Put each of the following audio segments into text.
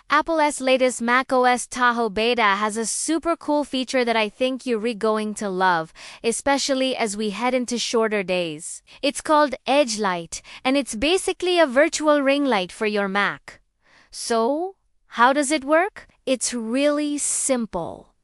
Apple's latest macOS Tahoe beta has a super cool feature that I think you're going to love, especially as we head into shorter days. It's called Edge Light, and it's basically a virtual ring light for your Mac. So, how does it work? It's really simple.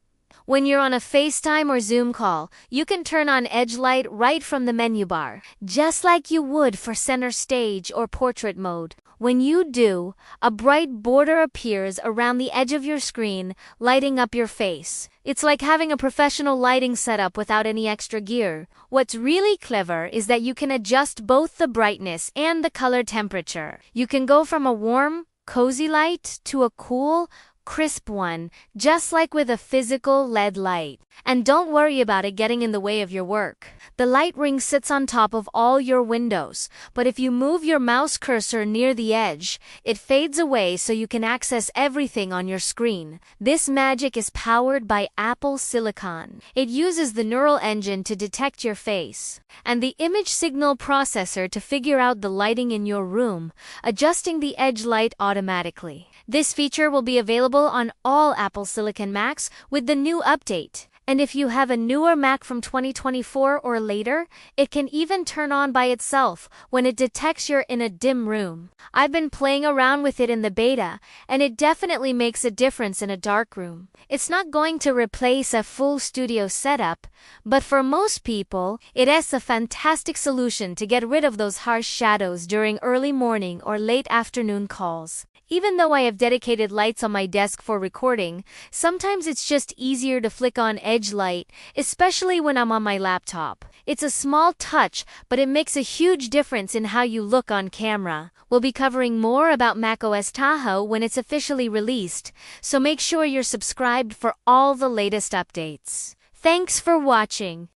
When you're on a FaceTime or Zoom call, you can turn on Edge Light right from the menu bar, just like you would for center stage or portrait mode. When you do, a bright border appears around the edge of your screen, lighting up your face. It's like having a professional lighting setup without any extra gear. What's really clever is that you can adjust both the brightness and the color temperature. You can go from a warm, cozy light to a cool, crisp one, just like with a physical LED light. And don't worry about it getting in the way of your work. The light ring sits on top of all your windows, but if you move your mouse cursor near the edge, it fades away so you can access everything on your screen. This magic is powered by Apple Silicon. It uses the neural engine to detect your face, and the image signal processor to figure out the lighting in your room, adjusting the edge light automatically. This feature will be available on all Apple Silicon Macs with the new update. And if you have a newer Mac from 2024 or later, it can even turn on by itself when it detects you're in a dim room. I've been playing around with it in the beta, and it definitely makes a difference in a dark room. It's not going to replace a full studio setup, but for most people, it is a fantastic solution to get rid of those harsh shadows during early morning or late afternoon calls. Even though I have dedicated lights on my desk for recording, sometimes it's just easier to flick on Edge Light, especially when I'm on my laptop. It's a small touch, but it makes a huge difference in how you look on camera. We'll be covering more about macOS Tahoe when it's officially released, so make sure you're subscribed for all the latest updates. Thanks for watching.